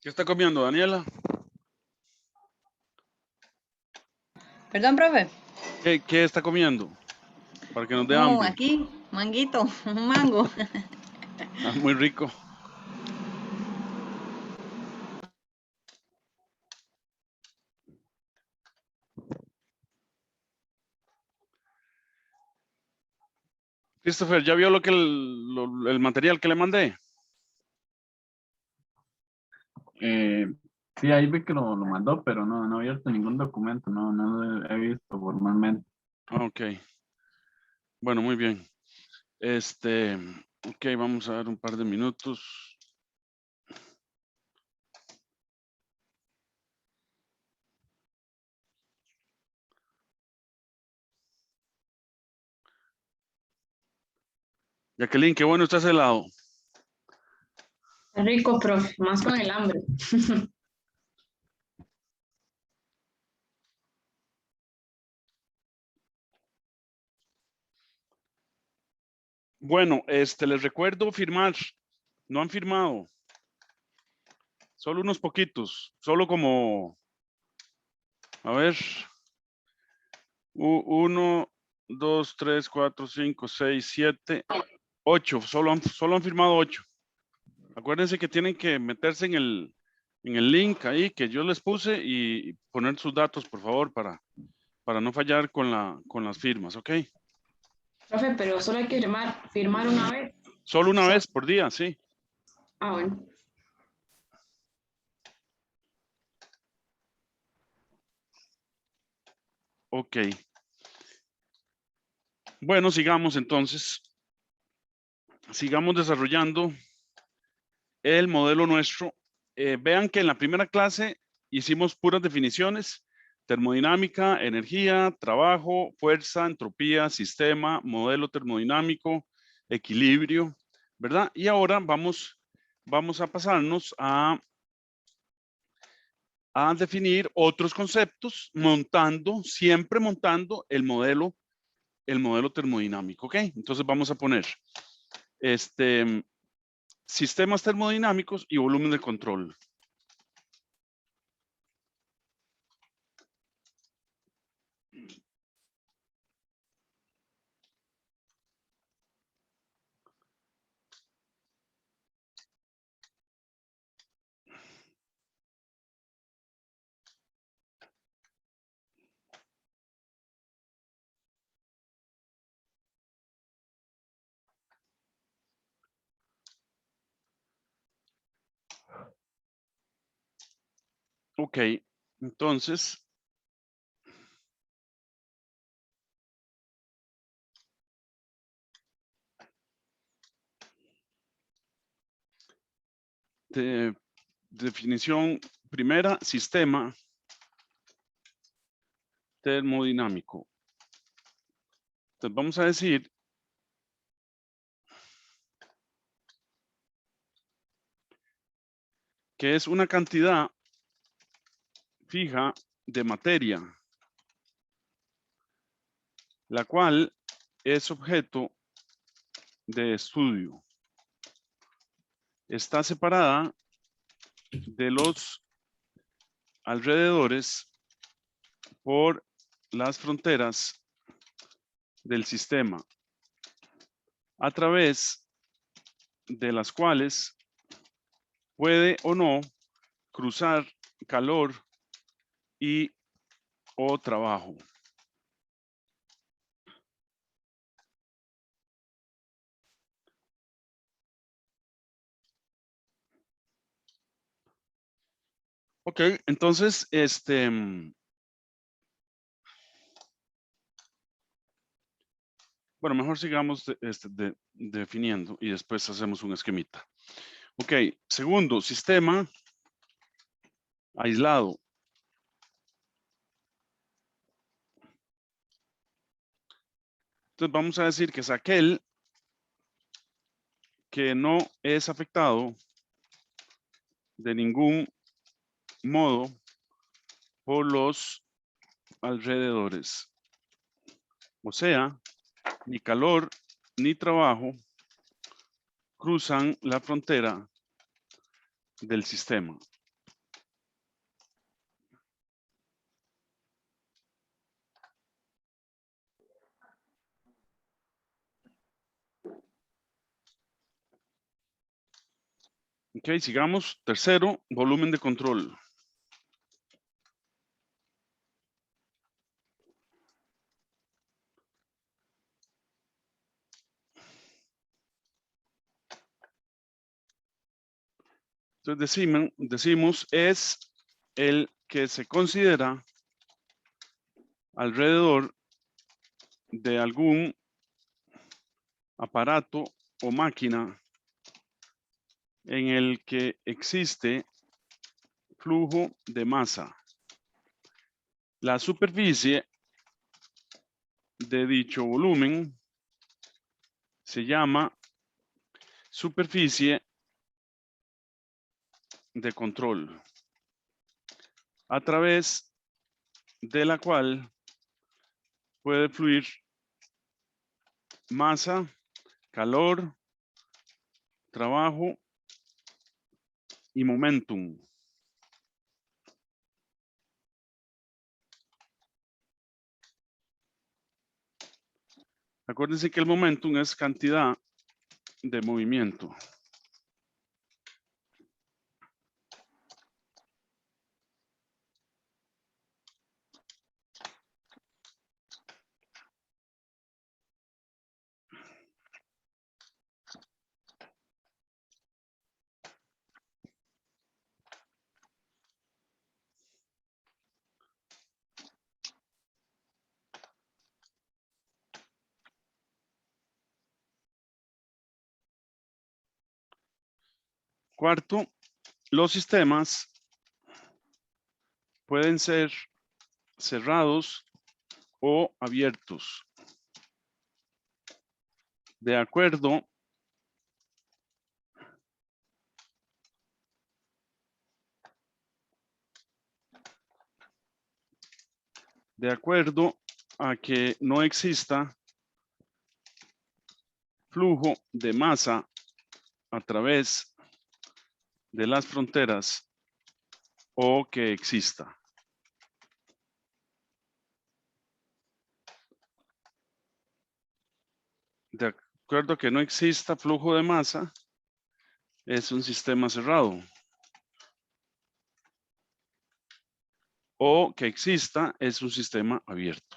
¿Qué está comiendo, Daniela? Perdón, profe. ¿Qué está comiendo? Para que nos dé Oh, hambre. aquí, manguito, un mango. Ah, muy rico. Christopher, ¿ya vio lo que el material que le mandé? Eh, sí, ahí vi que lo mandó, pero no he abierto ningún documento, no lo he visto formalmente. Ok. Bueno, muy bien. Ok, vamos a dar un par de minutos. Jacqueline, qué bueno estás helado. Rico, profe, más con el hambre. Bueno, les recuerdo firmar. No han firmado. Solo unos poquitos. Solo como, a ver, 1, 2, 3, 4, 5, 6, 7, 8. Solo han firmado 8. Acuérdense que tienen que meterse en el link ahí que yo les puse y poner sus datos, por favor, para no fallar con las firmas, ¿ok? Profe, pero solo hay que firmar una vez. Solo O una sea, vez por día, sí. bueno. Ok. Bueno, sigamos entonces. Sigamos desarrollando el modelo nuestro. Vean que en la primera clase hicimos puras definiciones: termodinámica, energía, trabajo, fuerza, entropía, sistema, modelo termodinámico, equilibrio, ¿verdad? Y ahora vamos a pasarnos a definir otros conceptos siempre montando el modelo termodinámico, ¿ok? Entonces vamos a poner sistemas termodinámicos y volumen de control. Ok, entonces, definición primera: sistema termodinámico. Entonces vamos a decir que es una cantidad fija de materia, la cual es objeto de estudio. Está separada de los alrededores por las fronteras del sistema, a través de las cuales puede o no cruzar calor y o trabajo. Ok, entonces, bueno, mejor sigamos definiendo y después hacemos un esquemita. Ok, segundo, sistema aislado. Entonces vamos a decir que es aquel que no es afectado de ningún modo por los alrededores. O sea, ni calor ni trabajo cruzan la frontera del sistema. Ok, sigamos. Tercero, volumen de control. Entonces decimos es el que se considera alrededor de algún aparato o máquina en el que existe flujo de masa. La superficie de dicho volumen se llama superficie de control, a través de la cual puede fluir masa, calor, trabajo y momentum. Acuérdense que el momentum es cantidad de movimiento. Cuarto, los sistemas pueden ser cerrados o abiertos, de acuerdo a que no exista flujo de masa a través de las fronteras o que exista. De acuerdo a que no exista flujo de masa, es un sistema cerrado. O que exista, es un sistema abierto.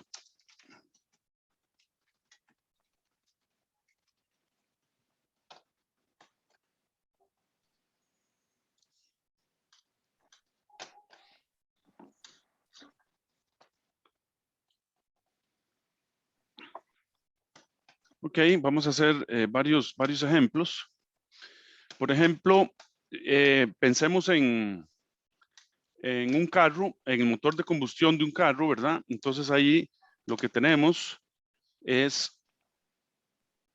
Ok, vamos a hacer varios ejemplos. Por ejemplo, pensemos en un carro, en el motor de combustión de un carro, ¿verdad? Entonces ahí lo que tenemos es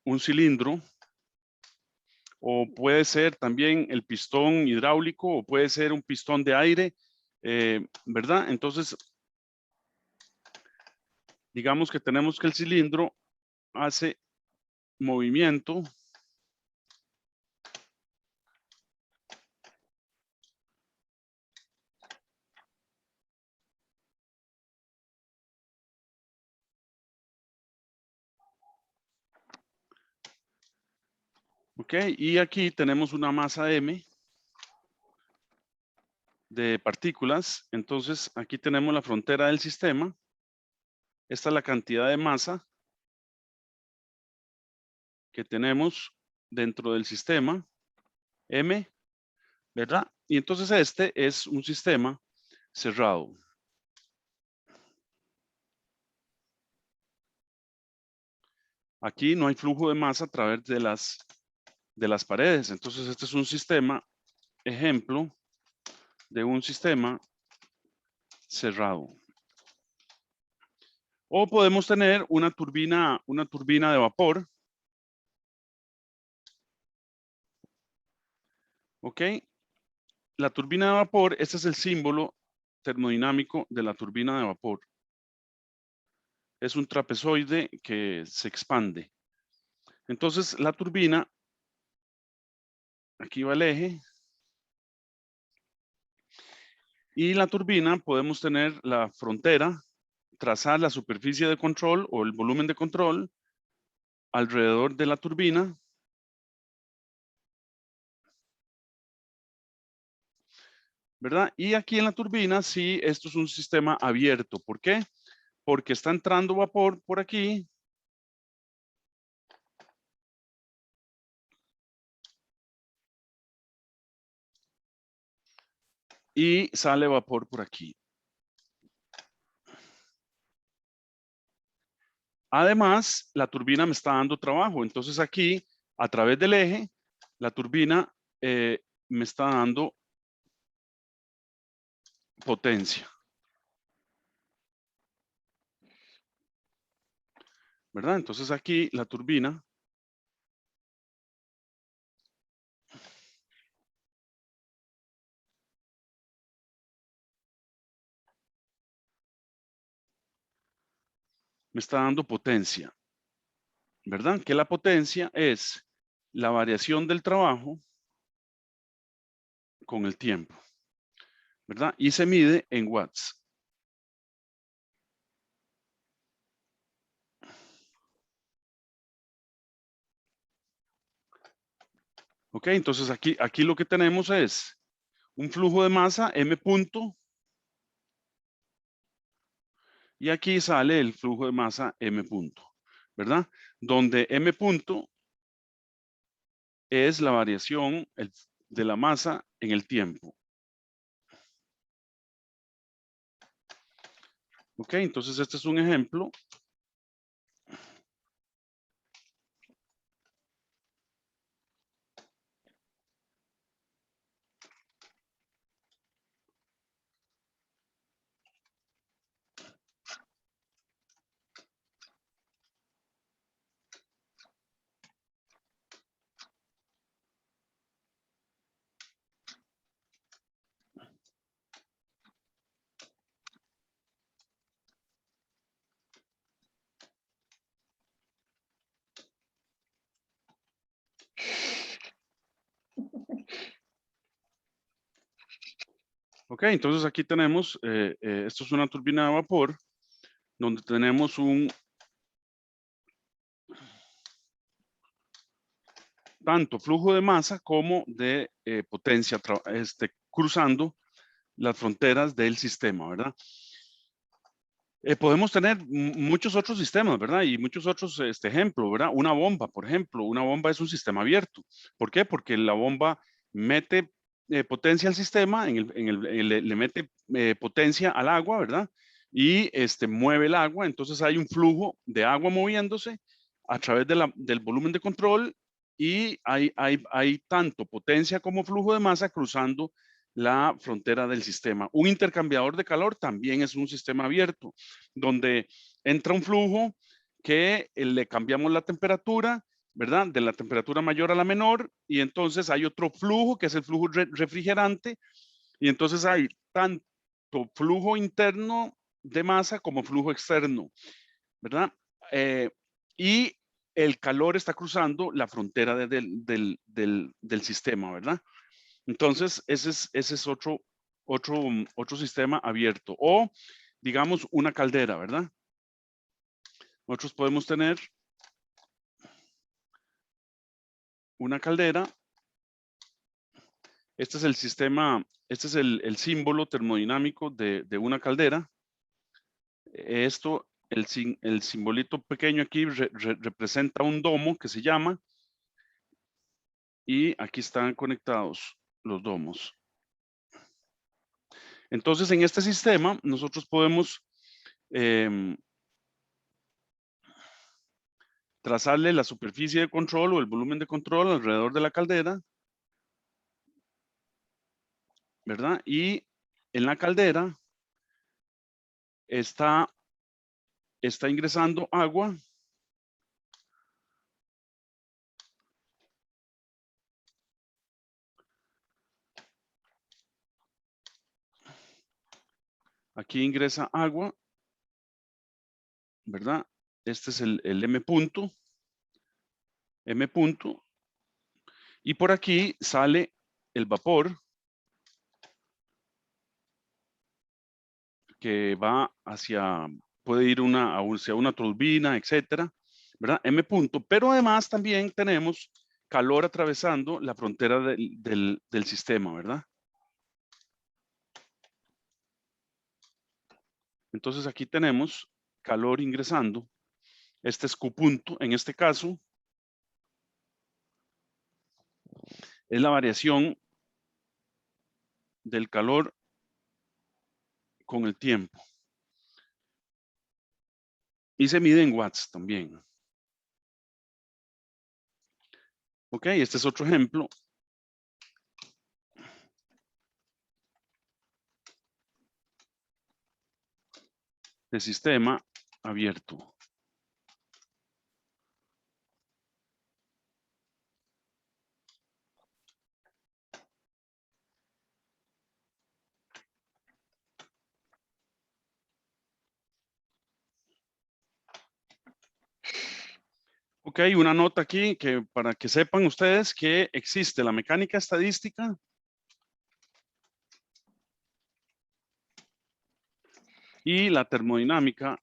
un cilindro, o puede ser también el pistón hidráulico, o puede ser un pistón de aire, ¿verdad? Entonces, digamos que tenemos que el cilindro hace movimiento ok, y aquí tenemos una masa M de partículas. Entonces aquí tenemos la frontera del sistema. Esta es la cantidad de masa que tenemos dentro del sistema M, ¿verdad? Y entonces este es un sistema cerrado. Aquí no hay flujo de masa a través de las paredes. Entonces este es un sistema, ejemplo de un sistema cerrado. O podemos tener una turbina de vapor. Ok. La turbina de vapor, este es el símbolo termodinámico de la turbina de vapor. Es un trapezoide que se expande. Entonces la turbina, aquí va el eje. Y la turbina podemos tener la frontera, trazar la superficie de control o el volumen de control alrededor de la turbina. ¿verdad? Y aquí en la turbina, sí, esto es un sistema abierto. ¿Por qué? Porque está entrando vapor por aquí. Y sale vapor por aquí. Además, la turbina me está dando trabajo. Entonces aquí, a través del eje, la turbina me está dando potencia. ¿Verdad? Entonces aquí la turbina me está dando potencia. ¿Verdad? Que la potencia es la variación del trabajo con el tiempo. ¿Verdad? Y se mide en watts. Ok, entonces aquí lo que tenemos es un flujo de masa M punto. Y aquí sale el flujo de masa M punto. ¿Verdad? Donde M punto es la variación de la masa en el tiempo. Ok, entonces este es un ejemplo. Ok, entonces aquí tenemos, esto es una turbina de vapor, donde tenemos un tanto flujo de masa como de potencia cruzando las fronteras del sistema, ¿verdad? Podemos tener muchos otros sistemas, ¿verdad? Y muchos otros ejemplos, ¿verdad? Una bomba, por ejemplo, una bomba es un sistema abierto. ¿Por qué? Porque la bomba mete potencia al sistema, le mete potencia al agua, ¿verdad? Y mueve el agua, entonces hay un flujo de agua moviéndose a través del volumen de control y hay tanto potencia como flujo de masa cruzando la frontera del sistema. Un intercambiador de calor también es un sistema abierto, donde entra un flujo que le cambiamos la temperatura, ¿verdad? De la temperatura mayor a la menor, y entonces hay otro flujo que es el flujo refrigerante, y entonces hay tanto flujo interno de masa como flujo externo, ¿verdad? Y el calor está cruzando la frontera del sistema, ¿verdad? Entonces, ese es otro sistema abierto. O, digamos, una caldera, ¿verdad? Nosotros podemos tener una caldera. Este es el sistema, este es el símbolo termodinámico de una caldera. Esto, el simbolito pequeño aquí representa un domo que se llama, y aquí están conectados los domos. Entonces, en este sistema, nosotros podemos trazarle la superficie de control o el volumen de control alrededor de la caldera, ¿verdad? Y en la caldera está ingresando agua. Aquí ingresa agua, ¿verdad? Este es el M punto. M punto. Y por aquí sale el vapor que va puede ir hacia una turbina, etcétera, ¿verdad? M punto. Pero además también tenemos calor atravesando la frontera del sistema, ¿verdad? Entonces aquí tenemos calor ingresando. Este es Q punto. En este caso, es la variación del calor con el tiempo. Y se mide en watts también. Ok, este es otro ejemplo. De sistema abierto. Ok, una nota aquí que para que sepan ustedes que existe la mecánica estadística y la termodinámica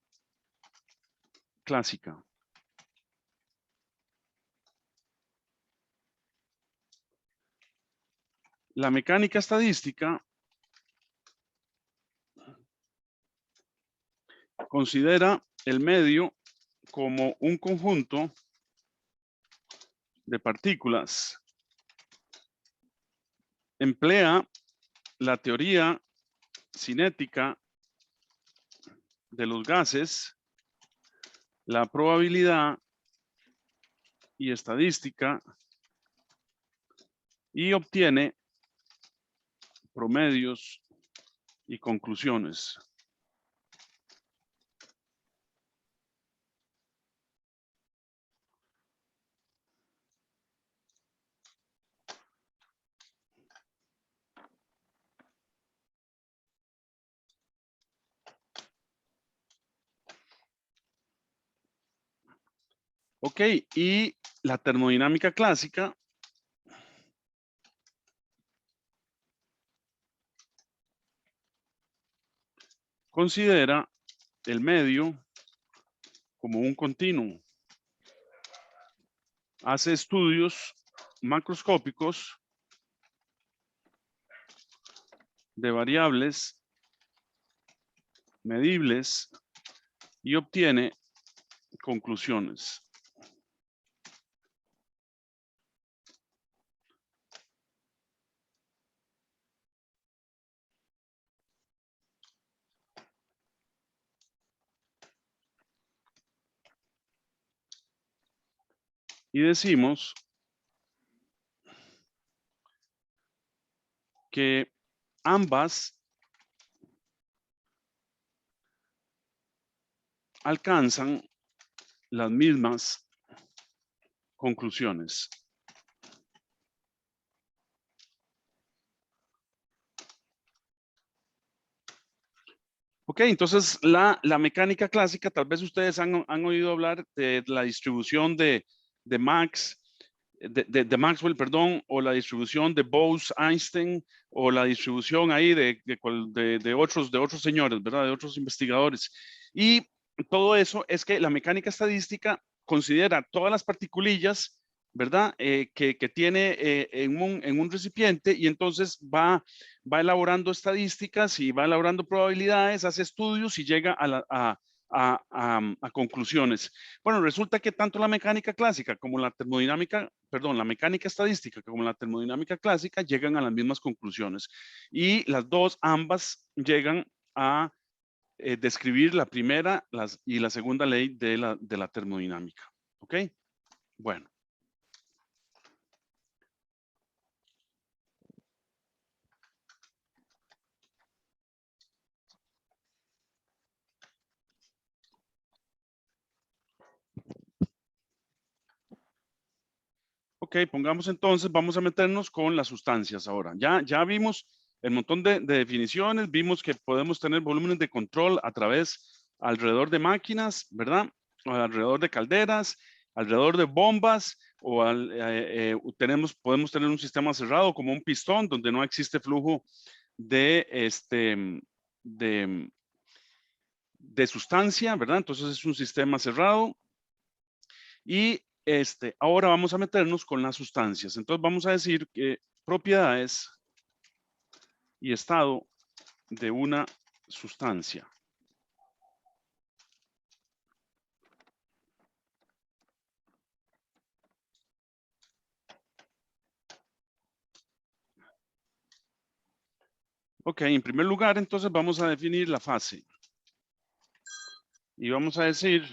clásica. La mecánica estadística considera el medio como un conjunto de partículas. Emplea la teoría cinética de los gases, la probabilidad y estadística y obtiene promedios y conclusiones. Ok, y la termodinámica clásica considera el medio como un continuo. Hace estudios macroscópicos de variables medibles y obtiene conclusiones. Y decimos que ambas alcanzan las mismas conclusiones. Ok, entonces la mecánica clásica, tal vez ustedes han oído hablar de la distribución de Maxwell, perdón, o la distribución de Bose-Einstein, o la distribución ahí de otros señores, ¿verdad? De otros investigadores. Y todo eso es que la mecánica estadística considera todas las particulillas, ¿verdad? Que tiene en un recipiente y entonces va elaborando estadísticas y va elaborando probabilidades, hace estudios y llega a conclusiones. Bueno, resulta que tanto la mecánica clásica como la termodinámica, perdón, la mecánica estadística como la termodinámica clásica llegan a las mismas conclusiones. Y las dos, ambas llegan a describir la primera y la segunda ley de la termodinámica. ¿Ok? Bueno. Ok, pongamos entonces, vamos a meternos con las sustancias ahora. Ya vimos el montón de definiciones, vimos que podemos tener volúmenes de control alrededor de máquinas, ¿verdad? O alrededor de calderas, alrededor de bombas, podemos tener un sistema cerrado como un pistón donde no existe flujo de sustancia, ¿verdad? Entonces es un sistema cerrado. Y ahora vamos a meternos con las sustancias. Entonces vamos a decir que propiedades y estado de una sustancia. Ok, en primer lugar, entonces vamos a definir la fase. Y vamos a decir,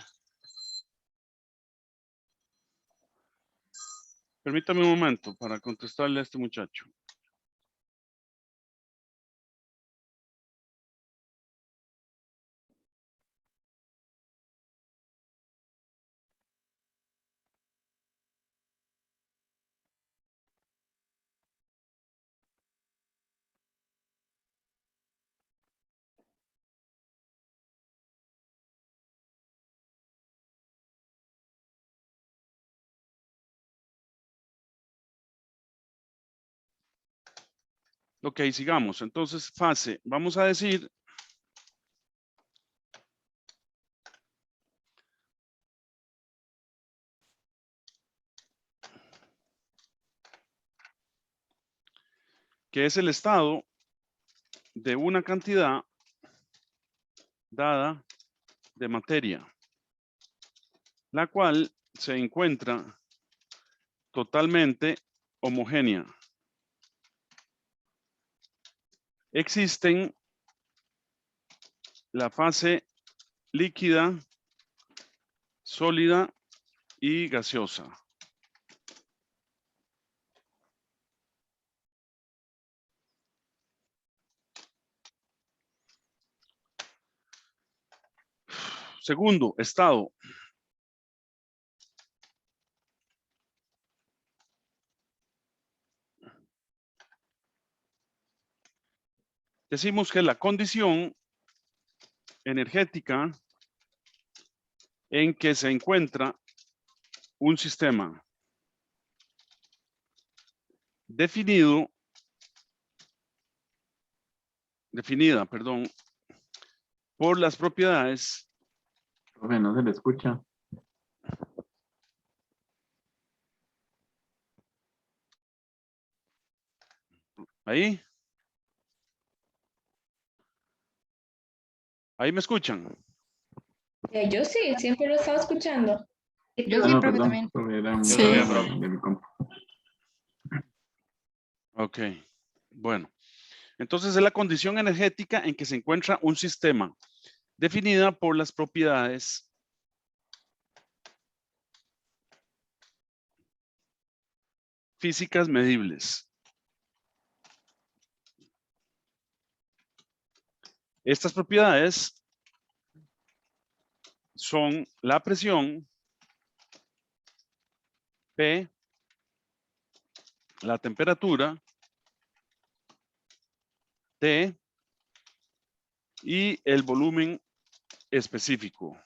permítame un momento para contestarle a este muchacho. Ok, sigamos. Entonces, fase. Vamos a decir que es el estado de una cantidad dada de materia, la cual se encuentra totalmente homogénea. Existen la fase líquida, sólida y gaseosa. Segundo, estado. Decimos que la condición energética en que se encuentra un sistema definida, por las propiedades Profe, no se le escucha. ahí. Ahí me escuchan. Yo sí, siempre lo estaba escuchando. Yo Ah, sí, no, profe, perdón, también. profe, era un Sí. error de mi compu. Ok, bueno. Entonces es la condición energética en que se encuentra un sistema definida por las propiedades físicas medibles. Estas propiedades son la presión, P, la temperatura, T, y el volumen específico.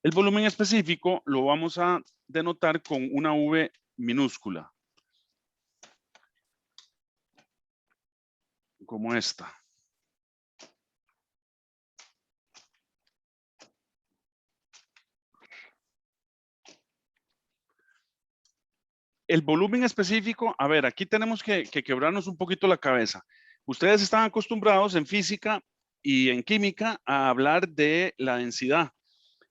El volumen específico lo vamos a denotar con una V minúscula, como esta. El volumen específico, a ver, aquí tenemos que quebrarnos un poquito la cabeza. Ustedes están acostumbrados en física y en química a hablar de la densidad,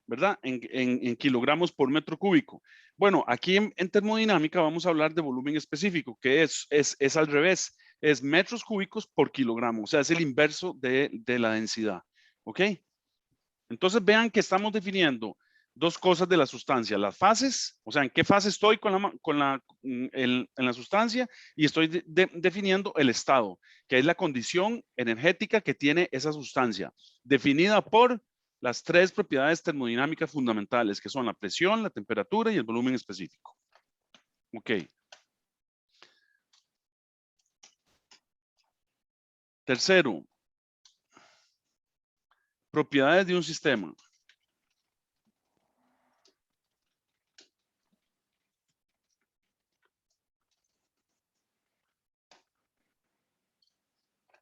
¿verdad? En kilogramos por metro cúbico. Bueno, aquí en termodinámica vamos a hablar de volumen específico, que es al revés, es metros cúbicos por kilogramo, o sea, es el inverso de la densidad, ¿ok? Entonces vean que estamos definiendo dos cosas de la sustancia, las fases, o sea, en qué fase estoy en la sustancia, y estoy definiendo el estado, que es la condición energética que tiene esa sustancia, definida por las tres propiedades termodinámicas fundamentales, que son la presión, la temperatura y el volumen específico. Ok. Tercero, propiedades de un sistema.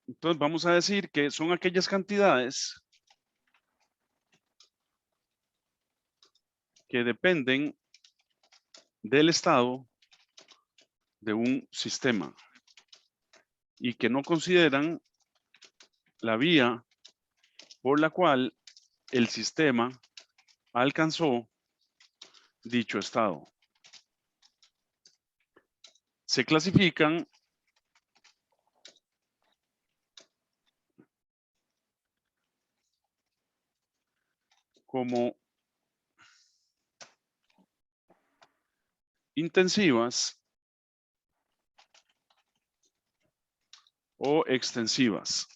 Entonces vamos a decir que son aquellas cantidades que dependen del estado de un sistema y que no consideran la vía por la cual el sistema alcanzó dicho estado. Se clasifican como intensivas o extensivas.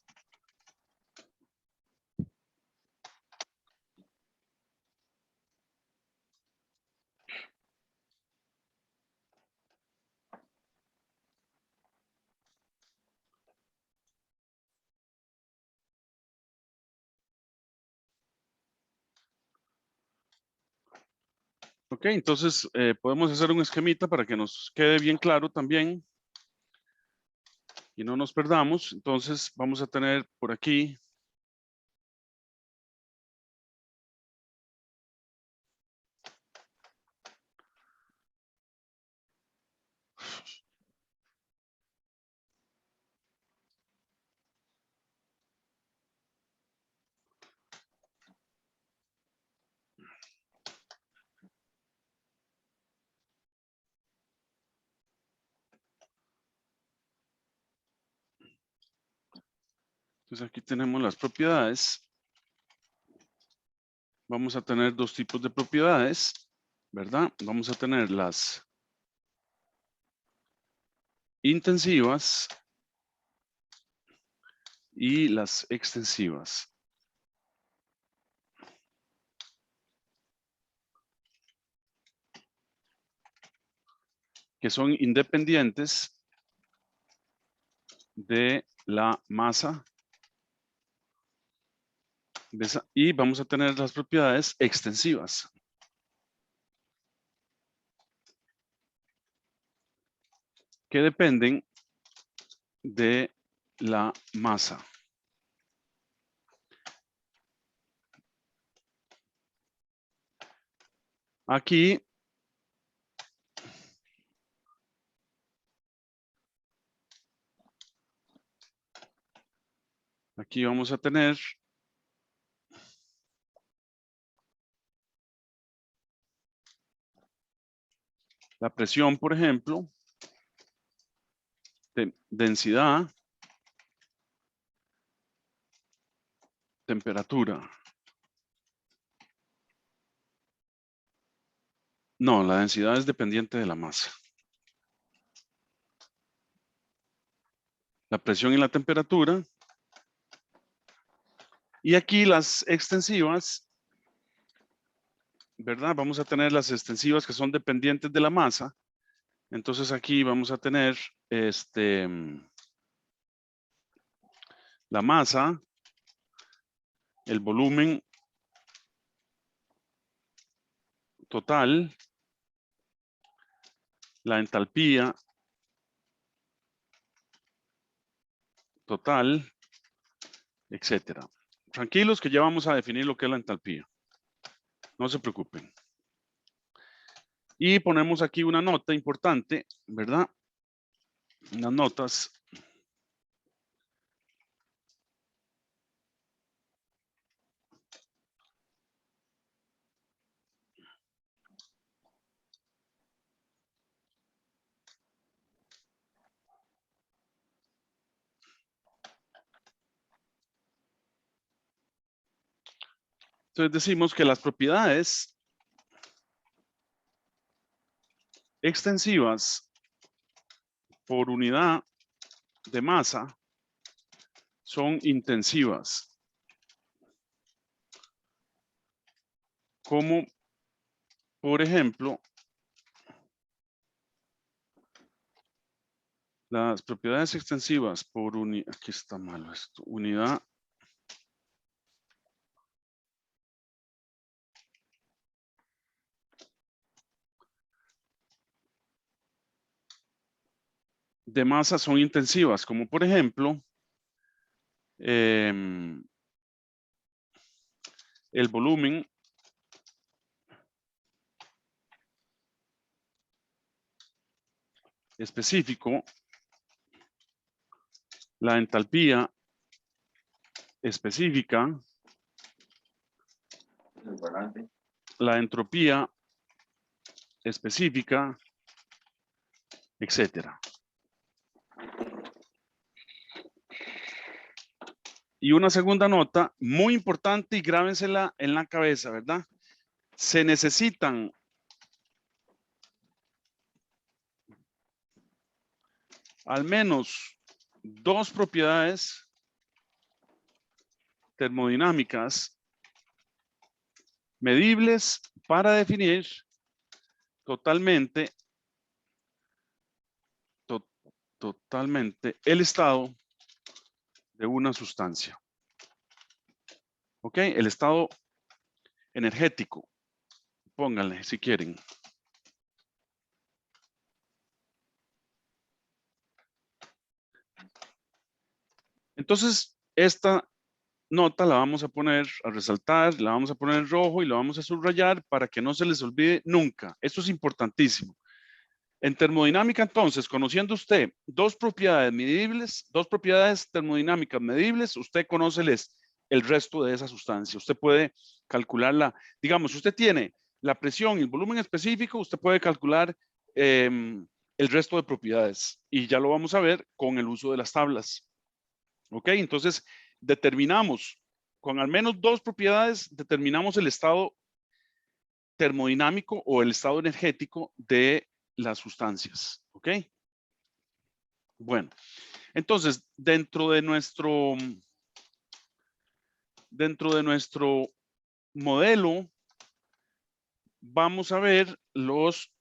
Ok, entonces podemos hacer un esquemita para que nos quede bien claro también y no nos perdamos. Entonces vamos a tener por aquí entonces aquí tenemos las propiedades. Vamos a tener dos tipos de propiedades, ¿verdad? Vamos a tener las intensivas y las extensivas. Que son independientes de la masa. Y vamos a tener las propiedades extensivas. Que dependen de la masa. Aquí vamos a tener la presión, por ejemplo, densidad, temperatura. No, la densidad es dependiente de la masa. La presión y la temperatura. Y aquí las extensivas, ¿verdad? Vamos a tener las extensivas que son dependientes de la masa. Entonces aquí vamos a tener la masa, el volumen total, la entalpía total, etcétera. Tranquilos que ya vamos a definir lo que es la entalpía. No se preocupen. Y ponemos aquí una nota importante, ¿verdad? Unas notas. Entonces decimos que las propiedades extensivas por unidad de masa son intensivas. Como, por ejemplo, las propiedades extensivas por unidad, aquí está malo esto, unidad de masa son intensivas, como por ejemplo, el volumen específico, la entalpía específica, la entropía específica, etcétera. Y una segunda nota, muy importante y grábensela en la cabeza, ¿verdad? Se necesitan al menos dos propiedades termodinámicas medibles para definir totalmente el estado de una sustancia. ¿Ok? El estado energético. Pónganle si quieren. Entonces, esta nota la vamos a poner a resaltar, la vamos a poner en rojo y la vamos a subrayar para que no se les olvide nunca. Esto es importantísimo. En termodinámica, entonces, conociendo usted dos propiedades medibles, dos propiedades termodinámicas medibles, usted conoce el resto de esa sustancia. Usted puede calcularla. Digamos, usted tiene la presión y el volumen específico, usted puede calcular el resto de propiedades. Y ya lo vamos a ver con el uso de las tablas. ¿Ok? Entonces, determinamos, con al menos dos propiedades, determinamos el estado termodinámico o el estado energético de las sustancias. ¿Ok? Bueno, entonces, dentro de nuestro modelo, vamos a ver los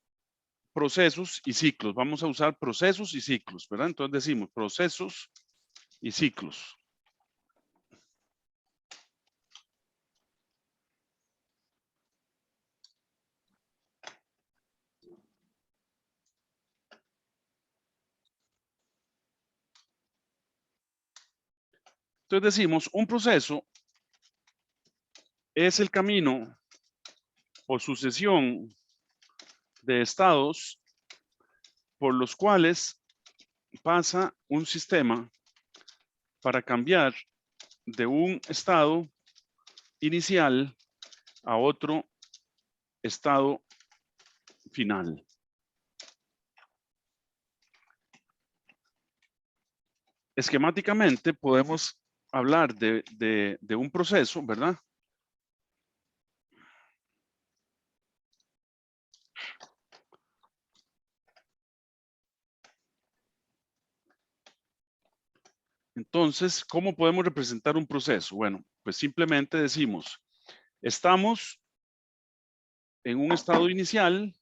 procesos y ciclos. Vamos a usar procesos y ciclos, ¿verdad? Entonces decimos procesos y ciclos. Entonces decimos, un proceso es el camino o sucesión de estados por los cuales pasa un sistema para cambiar de un estado inicial a otro estado final. Esquemáticamente podemos hablar de un proceso, ¿verdad? Entonces, ¿cómo podemos representar un proceso? Bueno, pues simplemente decimos, estamos en un estado inicial,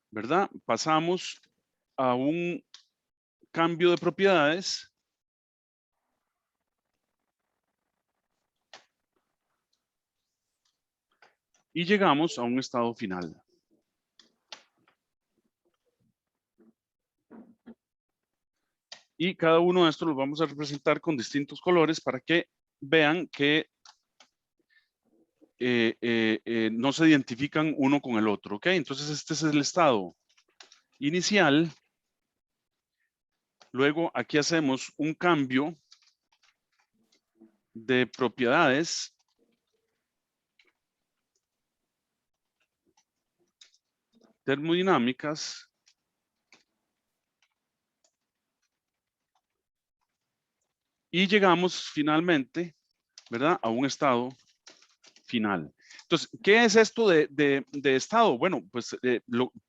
¿verdad? Pasamos a un cambio de propiedades y llegamos a un estado final. Y cada uno de estos los vamos a representar con distintos colores para que vean que no se identifican uno con el otro, ¿ok? Entonces este es el estado inicial. Luego aquí hacemos un cambio de propiedades termodinámicas y llegamos finalmente, ¿verdad? A un estado final. Entonces, ¿qué es esto de estado? Bueno, pues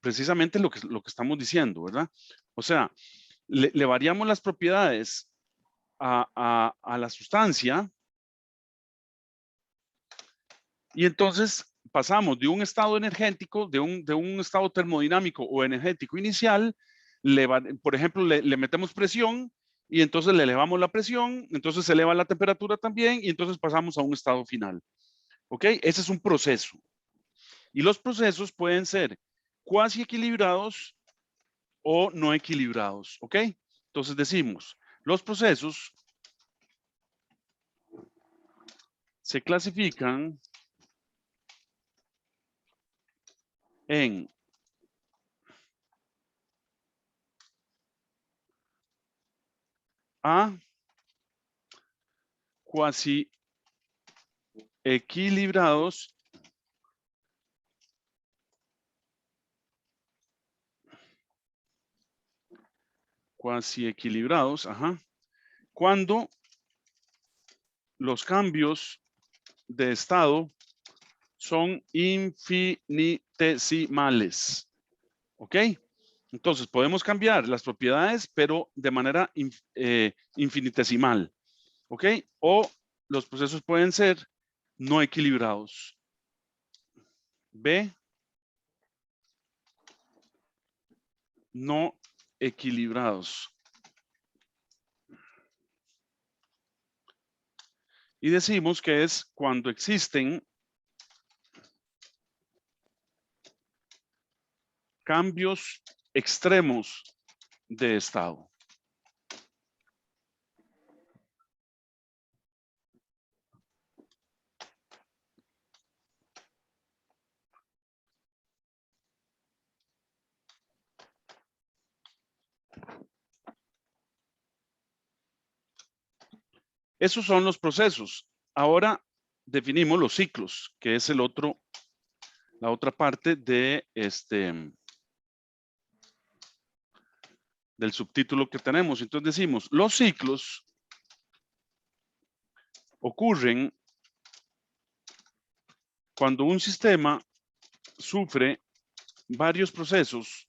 precisamente lo que estamos diciendo, ¿verdad? O sea, le variamos las propiedades a la sustancia y entonces pasamos de un estado energético, de un estado termodinámico o energético inicial, por ejemplo, le metemos presión y entonces le elevamos la presión, entonces se eleva la temperatura también y entonces pasamos a un estado final. ¿Ok? Ese es un proceso. Y los procesos pueden ser cuasi equilibrados o no equilibrados. ¿Ok? Entonces decimos, los procesos se clasifican en A, cuasi equilibrados, ajá, cuando los cambios de estado son infinitesimales. ¿Ok? Entonces podemos cambiar las propiedades, pero de manera infinitesimal. ¿Ok? O los procesos pueden ser no equilibrados. B. No equilibrados. Y decimos que es cuando existen cambios extremos de estado. Esos son los procesos. Ahora definimos los ciclos, que es la otra parte de del subtítulo que tenemos. Entonces decimos, los ciclos ocurren cuando un sistema sufre varios procesos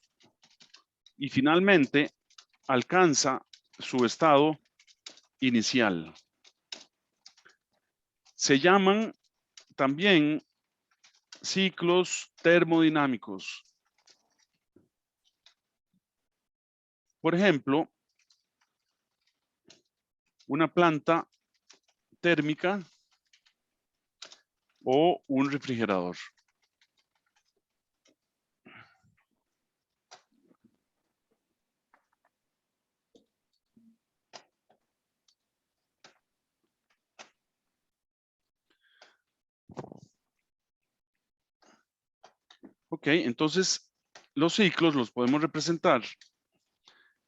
y finalmente alcanza su estado inicial. Se llaman también ciclos termodinámicos. Por ejemplo, una planta térmica o un refrigerador. Ok, entonces los ciclos los podemos representar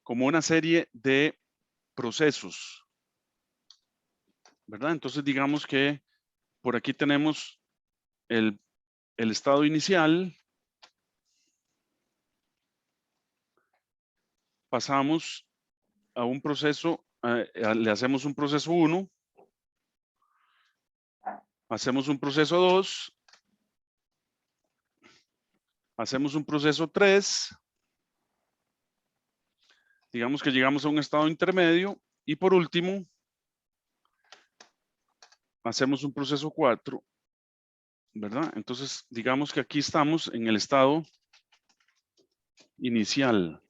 como una serie de procesos, ¿verdad? Entonces digamos que por aquí tenemos el estado inicial, pasamos a un proceso, le hacemos un proceso 1, hacemos un proceso 2, hacemos un proceso 3, digamos que llegamos a un estado intermedio y por último hacemos un proceso 4, ¿verdad? Entonces digamos que aquí estamos en el estado inicial.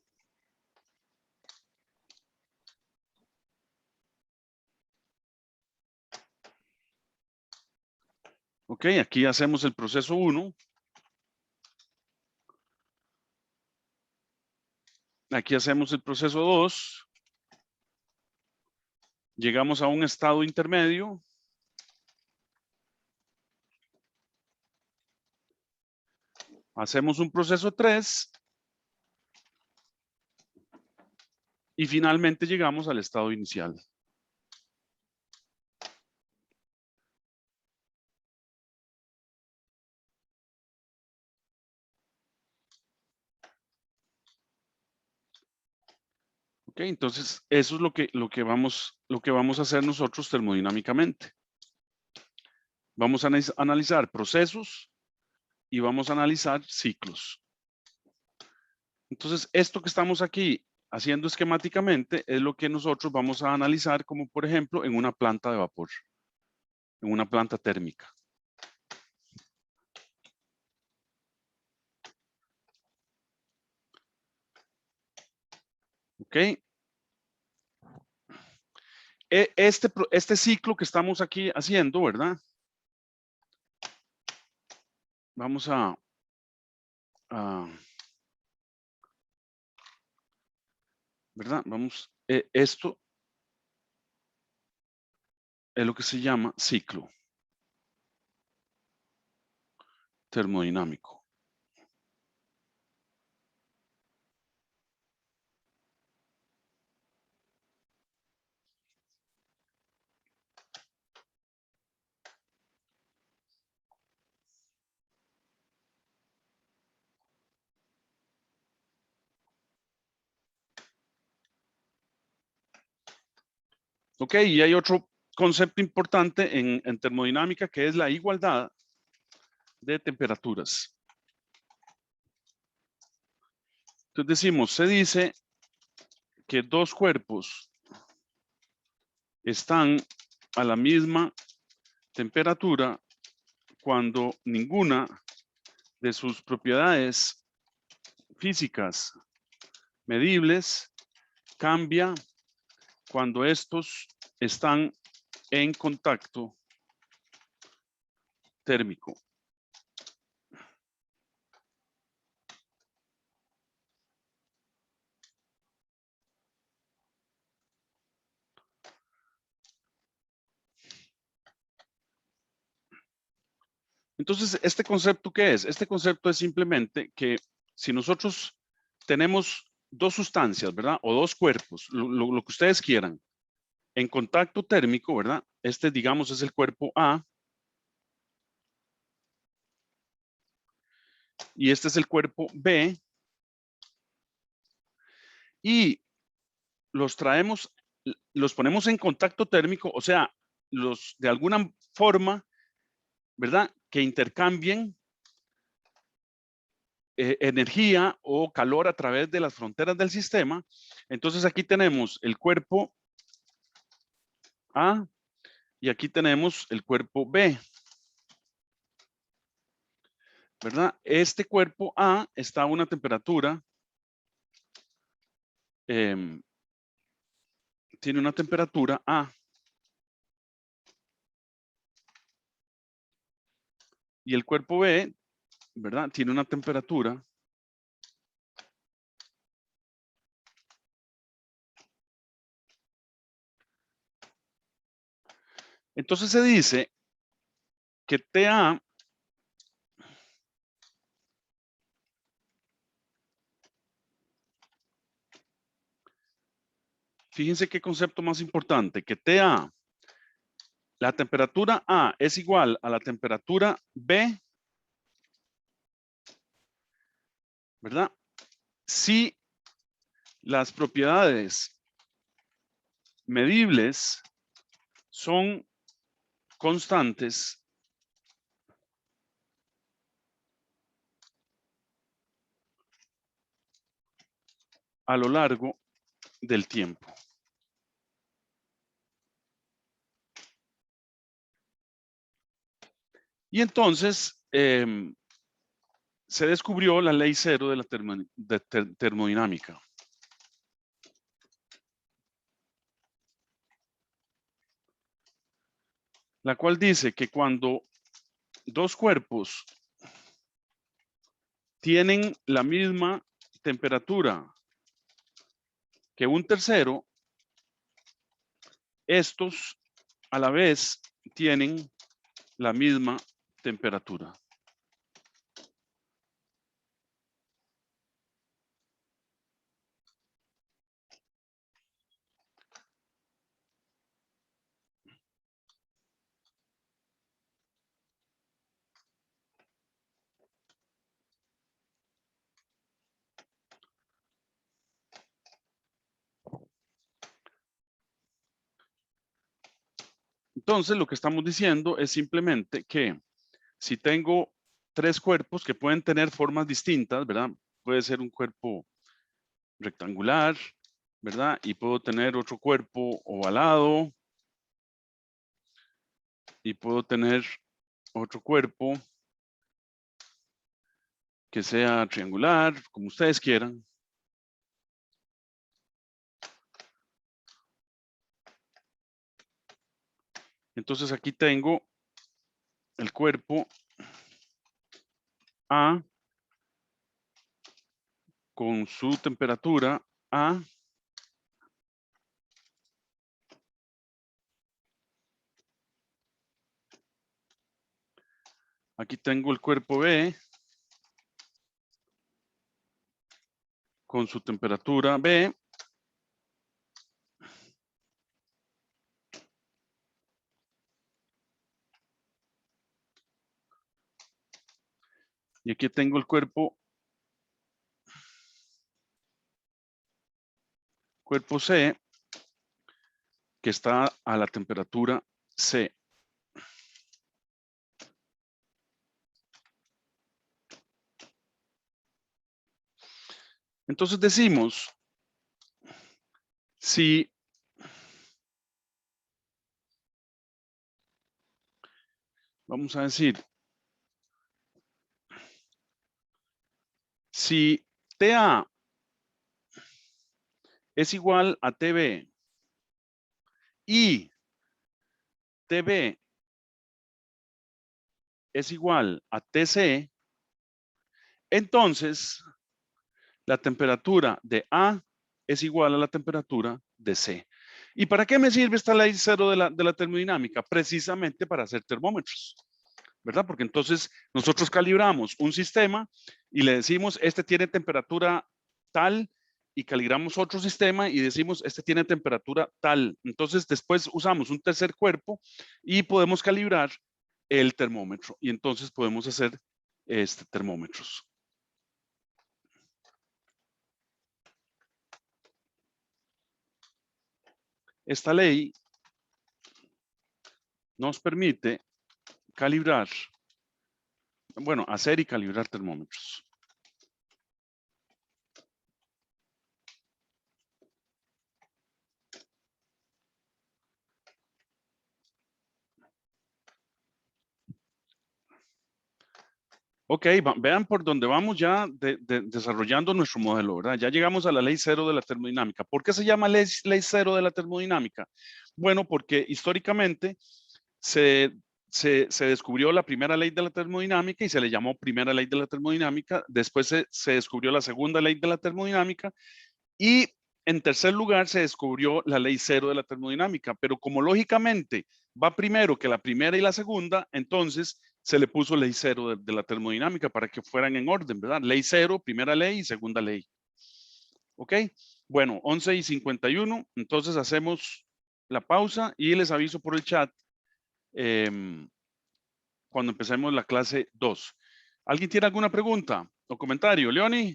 Ok, aquí hacemos el proceso 1. Aquí hacemos el proceso 2. Llegamos a un estado intermedio. Hacemos un proceso 3. Y finalmente llegamos al estado inicial. Ok, entonces eso es lo que vamos a hacer nosotros termodinámicamente. Vamos a analizar procesos y vamos a analizar ciclos. Entonces, esto que estamos aquí haciendo esquemáticamente es lo que nosotros vamos a analizar como, por ejemplo, en una planta de vapor, en una planta térmica. ¿Ok? Este ciclo que estamos aquí haciendo, ¿verdad? Vamos a ¿verdad? Vamos, esto es lo que se llama ciclo termodinámico. Ok, y hay otro concepto importante en termodinámica, que es la igualdad de temperaturas. Entonces decimos, se dice que dos cuerpos están a la misma temperatura cuando ninguna de sus propiedades físicas medibles cambia cuando estos están en contacto térmico. Entonces, ¿este concepto qué es? Este concepto es simplemente que si nosotros tenemos dos sustancias, ¿verdad? O dos cuerpos, lo que ustedes quieran, en contacto térmico, ¿verdad? Este, digamos, es el cuerpo A. Y este es el cuerpo B. Y los traemos, los ponemos en contacto térmico, o sea, los de alguna forma, ¿verdad? Que intercambien energía o calor a través de las fronteras del sistema. Entonces aquí tenemos el cuerpo A y aquí tenemos el cuerpo B, ¿verdad? Este cuerpo A está a una temperatura, tiene una temperatura A. Y el cuerpo B, ¿verdad? Tiene una temperatura Entonces se dice que TA fíjense qué concepto más importante, que TA, la temperatura A es igual a la temperatura B, ¿verdad? Si las propiedades medibles son constantes a lo largo del tiempo. Y entonces se descubrió la ley cero de la termodinámica. La cual dice que cuando dos cuerpos tienen la misma temperatura que un tercero, estos a la vez tienen la misma temperatura. Entonces, lo que estamos diciendo es simplemente que si tengo tres cuerpos que pueden tener formas distintas, ¿verdad? Puede ser un cuerpo rectangular, ¿verdad? Y puedo tener otro cuerpo ovalado. Y puedo tener otro cuerpo que sea triangular, como ustedes quieran. Entonces aquí tengo el cuerpo A con su temperatura A. Aquí tengo el cuerpo B con su temperatura B. Y aquí tengo el cuerpo C que está a la temperatura C. Entonces decimos, si vamos a decir, si TA es igual a TB y TB es igual a TC, entonces la temperatura de A es igual a la temperatura de C. ¿Y para qué me sirve esta ley cero de la termodinámica? Precisamente para hacer termómetros, ¿verdad? Porque entonces nosotros calibramos un sistema y le decimos, este tiene temperatura tal, y calibramos otro sistema y decimos, este tiene temperatura tal. Entonces después usamos un tercer cuerpo y podemos calibrar el termómetro. Y entonces podemos hacer termómetros. Esta ley nos permite calibrar, bueno, hacer y calibrar termómetros. Ok, vean por dónde vamos ya desarrollando nuestro modelo, ¿verdad? Ya llegamos a la ley cero de la termodinámica. ¿Por qué se llama ley cero de la termodinámica? Bueno, porque históricamente se descubrió la primera ley de la termodinámica y se le llamó primera ley de la termodinámica. Después se descubrió la segunda ley de la termodinámica y en tercer lugar se descubrió la ley cero de la termodinámica. Pero como lógicamente va primero que la primera y la segunda, entonces se le puso ley cero de la termodinámica para que fueran en orden, ¿verdad? Ley cero, primera ley y segunda ley. ¿Ok? Bueno, 11:51, entonces hacemos la pausa y les aviso por el chat cuando empecemos la clase 2. ¿Alguien tiene alguna pregunta o comentario? Leoni.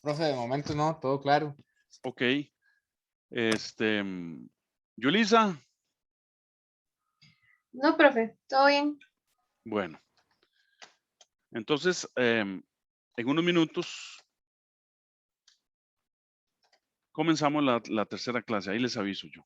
Profe, de momento no, todo claro. Ok. Yulisa. No, profe, todo bien. Bueno. Entonces, en unos minutos comenzamos la tercera clase. Ahí les aviso yo.